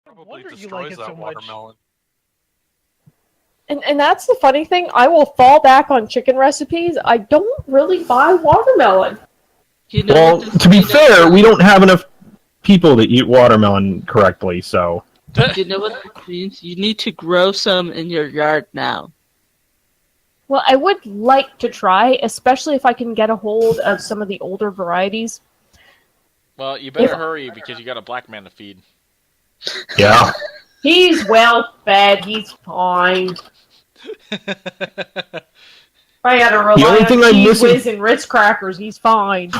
Probably destroys that watermelon. And that's the funny thing. I will fall back on chicken recipes. I don't really buy watermelon. Well, to be fair, we don't have enough people to eat watermelon correctly, so... You know what that means? You need to grow some in your yard now. Well, I would like to try, especially if I can get a hold of some of the older varieties. Well, you better hurry because you got a black man to feed. Yeah. He's well fed. He's fine. I had to rely on Cheese Whiz and Ritz crackers. He's fine.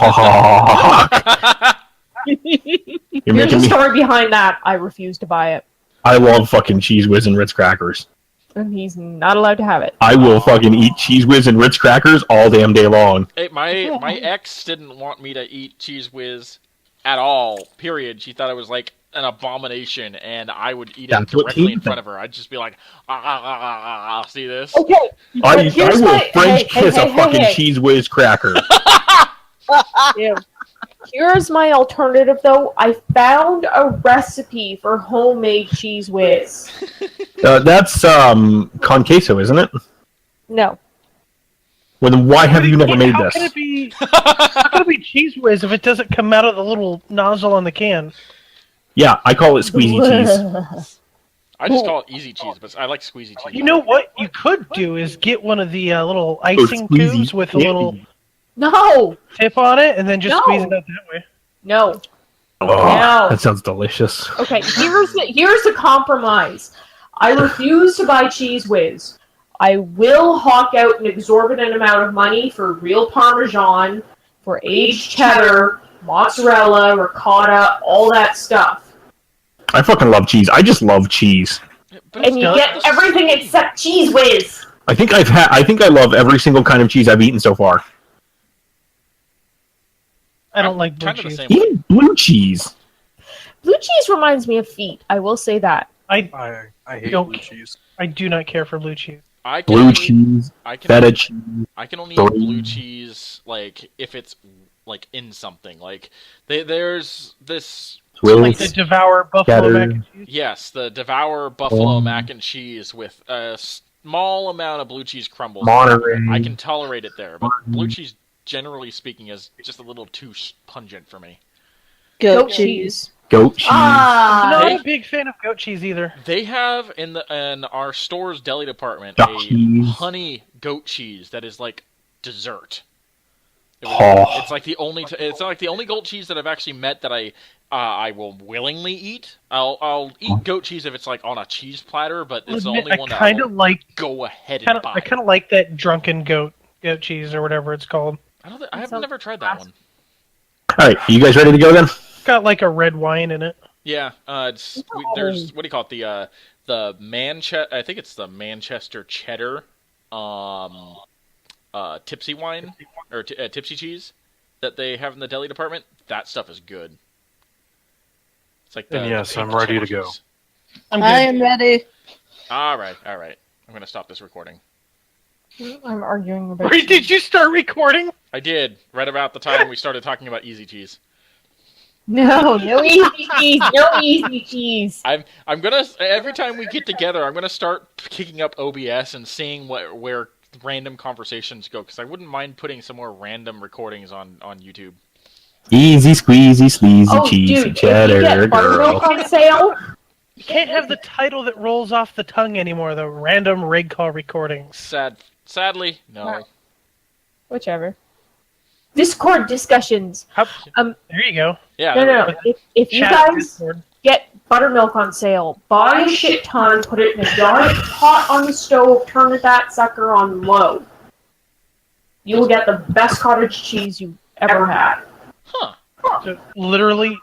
Here's the story behind that. I refuse to buy it. I love fucking Cheese Whiz and Ritz crackers. And he's not allowed to have it. I will fucking eat Cheese Whiz and Ritz crackers all damn day long. Hey, my ex didn't want me to eat Cheese Whiz at all, period. She thought it was like an abomination, and I would eat it directly in front of her. I'd just be like, see this? Okay. I will French kiss a fucking Cheese Whiz cracker. Yeah. Here's my alternative, though. I found a recipe for homemade Cheese Whiz. That's con queso, isn't it? No. Well, then why have you never made this? How can it be Cheese Whiz if it doesn't come out of the little nozzle on the can? Yeah, I call it squeezy cheese. I just call it easy cheese, but I like squeezy cheese. You know what you could do is get one of the little icing tubes with a little tip on it, and then just squeeze it out that way. No. Oh, no. That sounds delicious. Okay, here's the compromise. I refuse to buy Cheese Whiz. I will hawk out an exorbitant amount of money for real Parmesan, for aged cheddar, mozzarella, ricotta, all that stuff. I fucking love cheese. I just love cheese. And you get everything except Cheese Whiz. I think I love every single kind of cheese I've eaten so far. I don't like blue cheese. Even blue cheese. Blue cheese reminds me of feet. I will say that. I hate blue cheese. I do not care for blue cheese. Blue cheese, feta cheese. I can only eat blue cheese like if it's like in something. Like there's this. Like the Devour Buffalo Mac and Cheese? Yes, the Devour Buffalo Mac and Cheese with a small amount of blue cheese crumbles. Monterey. I can tolerate it there, but blue cheese, generally speaking, is just a little too pungent for me. Goat cheese. Goat cheese. I'm not a big fan of goat cheese either. They have in our store's deli department a honey goat cheese that is like dessert. It's like the only it's like the only goat cheese that I've actually met that I will willingly eat. I'll eat goat cheese if it's like on a cheese platter, but it's the only one that I'll go ahead and buy. I kind of like that drunken goat cheese or whatever it's called. I've never tried that one. All right, you guys ready to go then? It's got like a red wine in it. Yeah, there's what do you call it? The Manchester. I think it's the Manchester cheddar, tipsy wine or tipsy cheese that they have in the deli department. That stuff is good. It's like yes, I'm ready to go. I am ready. All right. I'm gonna stop this recording. I'm arguing about. Did you start recording? I did. Right about the time we started talking about easy cheese. No easy cheese. No easy cheese. I'm gonna every time we get together, I'm gonna start kicking up OBS and seeing where random conversations go, because I wouldn't mind putting some more random recordings on YouTube. Easy squeezy sleazy cheesy cheddar girl. Buttermilk on sale. You can't have the title that rolls off the tongue anymore. The random rig call recordings. Sadly, no. Whichever. Discord discussions. There you go. Yeah. No. If you guys get buttermilk on sale, buy a shit ton, put it in a giant pot on the stove, turn that sucker on low. You will get the best cottage cheese you've ever had. Huh. So, literally,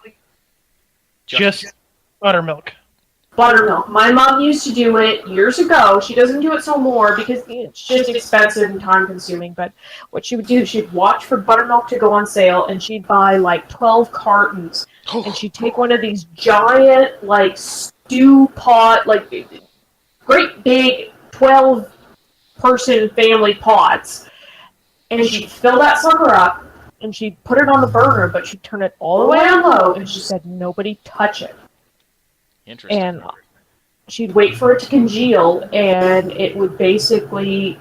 just buttermilk. Buttermilk. My mom used to do it years ago. She doesn't do it so more because it's just expensive and time-consuming. But what she would do, she'd watch for buttermilk to go on sale, and she'd buy like 12 cartons and she'd take one of these giant, like, stew pot, like, great big 12-person family pots, and she'd fill that sucker up, and she'd put it on the burner, but she'd turn it all the way on low, and she said, nobody touch it. Interesting. And she'd wait for it to congeal, and it would basically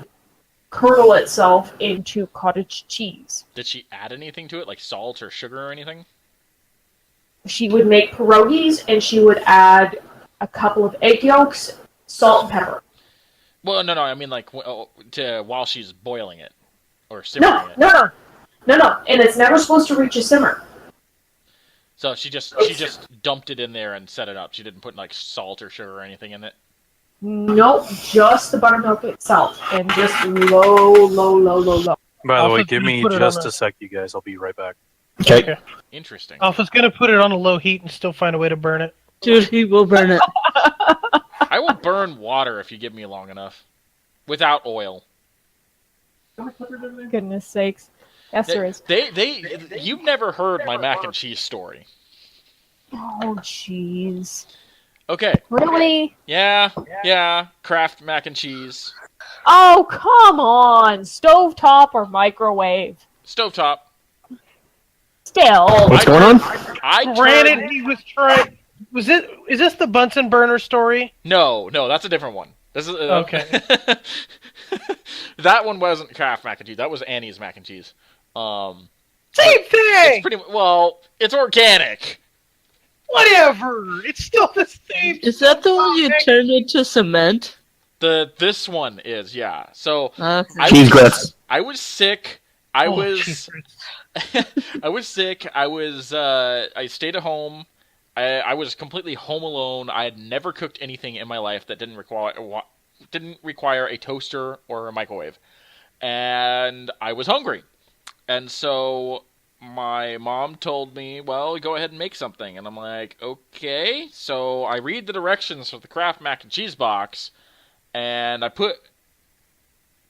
curdle itself into cottage cheese. Did she add anything to it, like salt or sugar or anything? She would make pierogies, and she would add a couple of egg yolks, salt, and pepper. Well, no, I mean like while she's boiling it or simmering it. No. And it's never supposed to reach a simmer. So she just dumped it in there and set it up. She didn't put like salt or sugar or anything in it. Nope, just the buttermilk itself, and just low. By the way, give me just a sec, you guys. I'll be right back. Okay. Interesting. Alpha's gonna put it on a low heat and still find a way to burn it. Dude, he will burn it. I will burn water if you give me long enough, without oil. Goodness sakes. Yes, there is. You've never heard my mac and cheese story. Oh, jeez. Okay. Really? Yeah. Kraft Mac and Cheese. Oh, come on. Stovetop or microwave? Stovetop. Still. What's going on? Granted, he was trying. Is this the Bunsen burner story? No, that's a different one. This is okay. That one wasn't Kraft Mac and Cheese. That was Annie's Mac and Cheese. Same thing. It's organic. Whatever. It's still the same. Is that the one you turned into cement? This one is, yeah. So Cheese grits. I was sick. I was sick. I stayed at home. I was completely home alone. I had never cooked anything in my life that didn't require a toaster or a microwave. And I was hungry. And so my mom told me, well, go ahead and make something. And I'm like, okay. So I read the directions for the Kraft Mac and Cheese box, and I put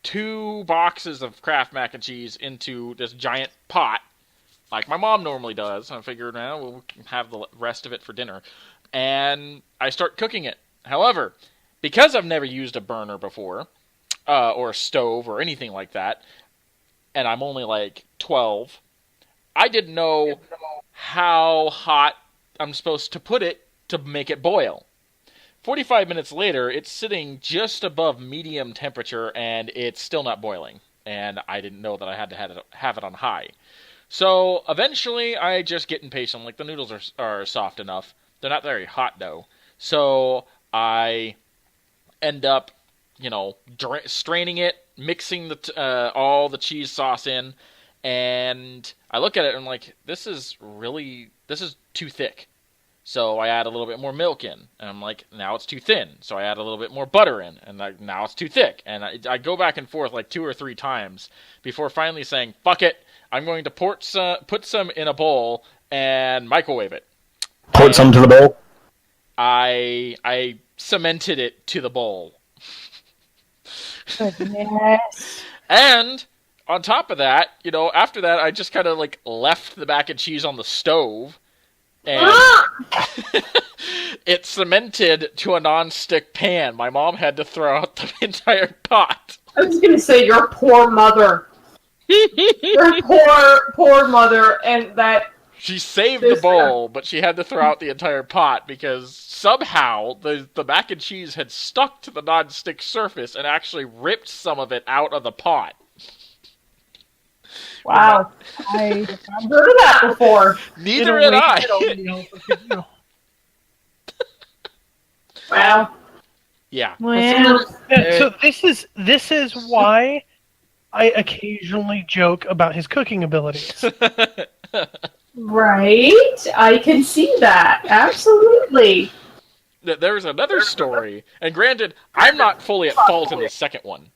2 boxes of Kraft Mac and Cheese into this giant pot, like my mom normally does. I figured, we'll have the rest of it for dinner. And I start cooking it. However, because I've never used a burner before, or a stove or anything like that, and I'm only like 12, I didn't know how hot I'm supposed to put it to make it boil. 45 minutes later, it's sitting just above medium temperature, and it's still not boiling. And I didn't know that I had to have it on high. So eventually, I just get impatient. Like, the noodles are soft enough. They're not very hot, though. So I end up, straining it, mixing all the cheese sauce in, and I look at it and I'm like, this is too thick. So I add a little bit more milk in, and I'm like, now it's too thin. So I add a little bit more butter in, and now it's too thick. And I go back and forth like 2 or 3 times before finally saying, fuck it, I'm going to put some in a bowl and microwave it. Put some to the bowl? I cemented it to the bowl. Goodness. And on top of that, after that, I just kind of like left the mac and cheese on the stove, and it cemented to a non-stick pan. My mom had to throw out the entire pot. I was going to say, your poor mother. Your poor mother, and that... She saved the bowl, but she had to throw out the entire pot because somehow the mac and cheese had stuck to the non-stick surface and actually ripped some of it out of the pot. Wow. I've heard of that before. Neither had I. Wow. Yeah. Well, So this is why I occasionally joke about his cooking abilities. right. I can see that. Absolutely. There's another story, and granted, I'm not fully at fault in the second one.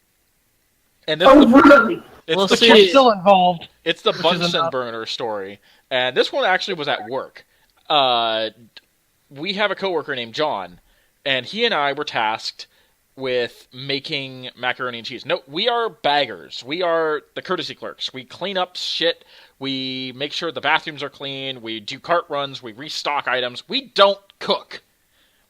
And this really? It's You're still involved. It's the Bunsen burner story, and this one actually was at work. We have a coworker named John, and he and I were tasked with making macaroni and cheese. No, we are baggers. We are the courtesy clerks. We clean up shit. We make sure the bathrooms are clean. We do cart runs. We restock items. We don't cook.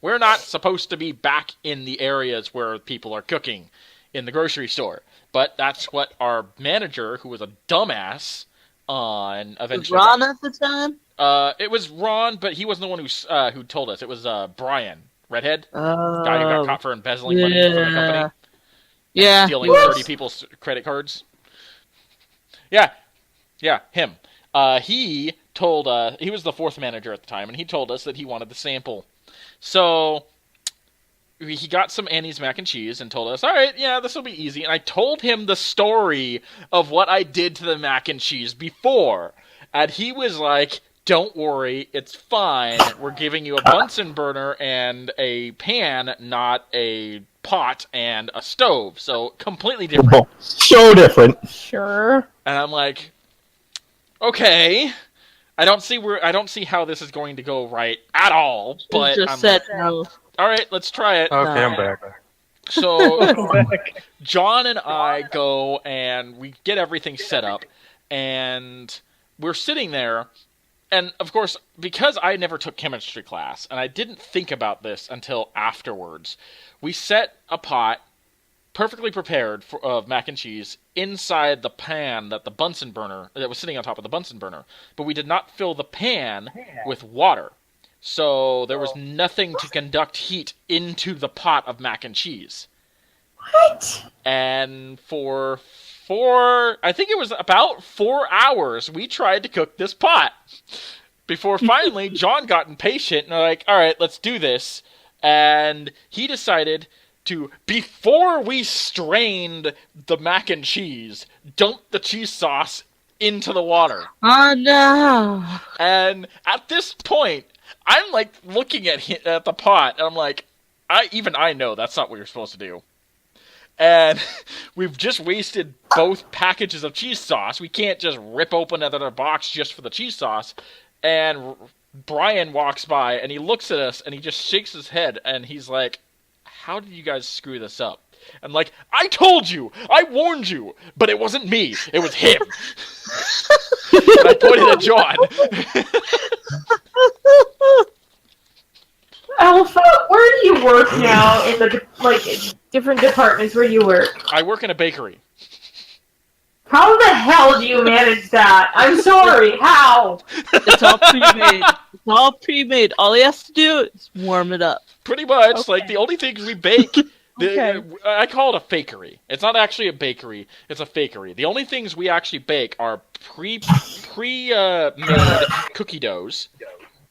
We're not supposed to be back in the areas where people are cooking in the grocery store. But that's what our manager, who was a dumbass, eventually. Was Ron at the time? It was Ron, but he wasn't the one who told us. It was Brian, redhead, guy who got caught for embezzling money from the company. Yeah, stealing 30 people's credit cards. Yeah, him. He told he was the fourth manager at the time, and he told us that he wanted the sample. So he got some Annie's mac and cheese and told us, all right, yeah, this will be easy. And I told him the story of what I did to the mac and cheese before. And he was like, don't worry, it's fine. We're giving you a Bunsen burner and a pan, not a pot and a stove. So completely different. So different. Sure. And I'm like, okay. I don't see how this is going to go right at all. But just said no. All right, let's try it. Okay, I'm back. So John and I go and we get everything set up, and we're sitting there, and of course, because I never took chemistry class, and I didn't think about this until afterwards, we set a pot, perfectly prepared of mac and cheese, inside the pan that was sitting on top of the Bunsen burner, but we did not fill the pan with water. So there was nothing to conduct heat into the pot of mac and cheese. What? And for I think it was about 4 hours, we tried to cook this pot. Before finally, John got impatient and like, all right, let's do this. And he decided to, before we strained the mac and cheese, dump the cheese sauce into the water. Oh, no. And at this point, I'm like looking at the pot, and I'm like, I know that's not what you're supposed to do. And we've just wasted both packages of cheese sauce. We can't just rip open another box just for the cheese sauce. And Brian walks by, and he looks at us, and he just shakes his head, and he's like, how did you guys screw this up? I'm like, I told you! I warned you! But it wasn't me. It was him. And I pointed at John. Alpha, where do you work now in the different departments where you work? I work in a bakery. How the hell do you manage that? I'm sorry, how? It's all pre-made. It's all pre-made. All he has to do is warm it up. Pretty much. Okay. Like, the only things we bake... Okay. I call it a fakery. It's not actually a bakery. It's a fakery. The only things we actually bake are pre-made cookie doughs,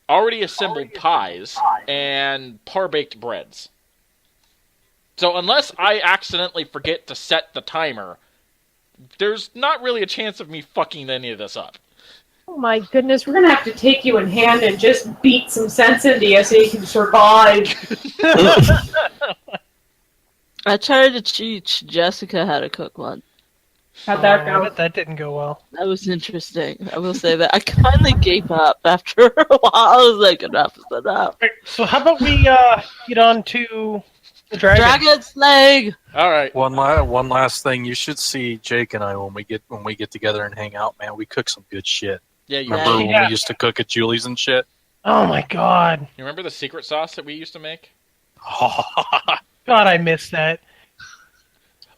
already assembled pies, and par-baked breads. So unless I accidentally forget to set the timer, there's not really a chance of me fucking any of this up. Oh my goodness, we're gonna have to take you in hand and just beat some sense into you so you can survive. I tried to teach Jessica how to cook one. How'd that go? But that didn't go well. That was interesting. I will say that. I finally gave up after a while. I was like, enough is enough. Right, so how about we get on to the dragon? Dragon's leg! Alright. One last thing. You should see Jake and I when we get together and hang out, man. We cook some good shit. Yeah, you Remember when Yeah. we used to cook at Julie's and shit? Oh my god. You remember the secret sauce that we used to make? God, I missed that.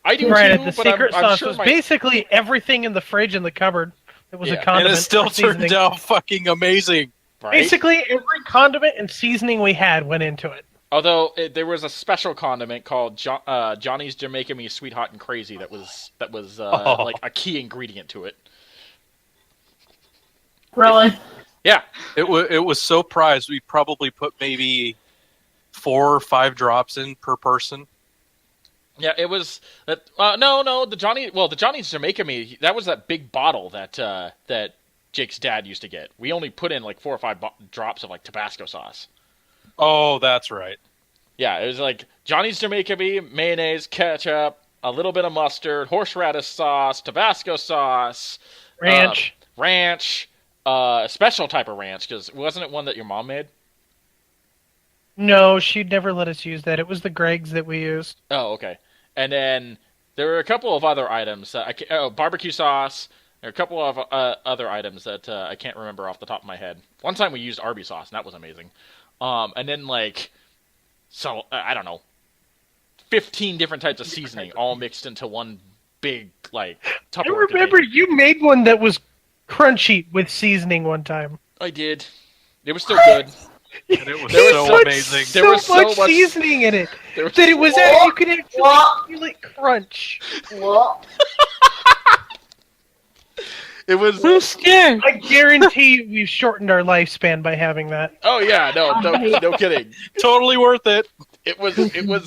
I do Granted, too, the but secret I'm sauce sure was basically everything in the fridge in the cupboard. It was a Yeah. condiment. And it still or seasoning. turned out fucking amazing. Right? Basically, every condiment and seasoning we had went into it. Although there was a special condiment called Johnny's Jamaica Me Sweet Hot and Crazy that was like a key ingredient to it. Really? Yeah. It was so prized. We probably put maybe 4 or 5 drops in per person. Yeah, it was that. No, the Johnny's Jamaica Me. That was that big bottle that Jake's dad used to get. We only put in like 4 or 5 drops of like Tabasco sauce. Oh, that's right. Yeah, it was like Johnny's Jamaica Me, mayonnaise, ketchup, a little bit of mustard, horseradish sauce, Tabasco sauce, Ranch. a special type of ranch, because wasn't it one that your mom made? No, she'd never let us use that. It was the Greg's that we used. Oh, okay. And then there were a couple of other items. Barbecue sauce. There are a couple of other items that I can't remember off the top of my head. One time we used Arby's sauce, and that was amazing. And then, I don't know, 15 different types of seasoning all mixed into one big, Tupperware I remember container. you made one that was crunchy with seasoning one time. I did. It was still good. And it was so amazing. There was so much seasoning in it There was- that it was you could actually feel it crunch. It was. I'm scared. I guarantee you we've shortened our lifespan by having that. Oh yeah, no kidding. Totally worth it. It was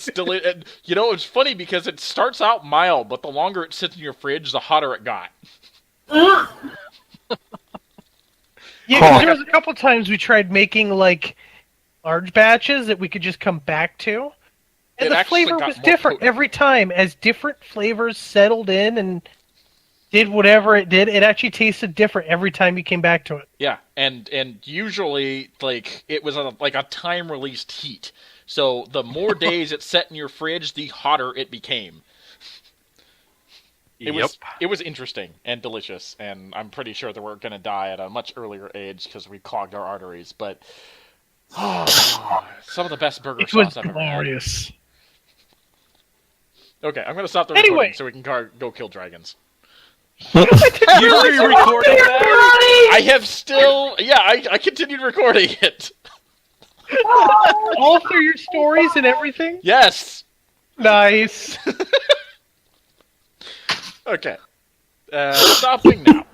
delicious. You know, it's funny because it starts out mild, but the longer it sits in your fridge, the hotter it got. Yeah, 'cause there was a couple times we tried making large batches that we could just come back to, and the flavor was different every time. As different flavors settled in and did whatever it did, it actually tasted different every time you came back to it. Yeah, and usually it was a time released heat. So the more days it sat in your fridge, the hotter it became. It was interesting and delicious, and I'm pretty sure that we're going to die at a much earlier age because we clogged our arteries. But some of the best burger sauce I've ever had. Glorious. Okay, I'm going to stop the recording so we can go kill dragons. You re-recorded that? I have still... Yeah, I continued recording it. All through your stories and everything? Yes! Nice. Okay. Stopping now.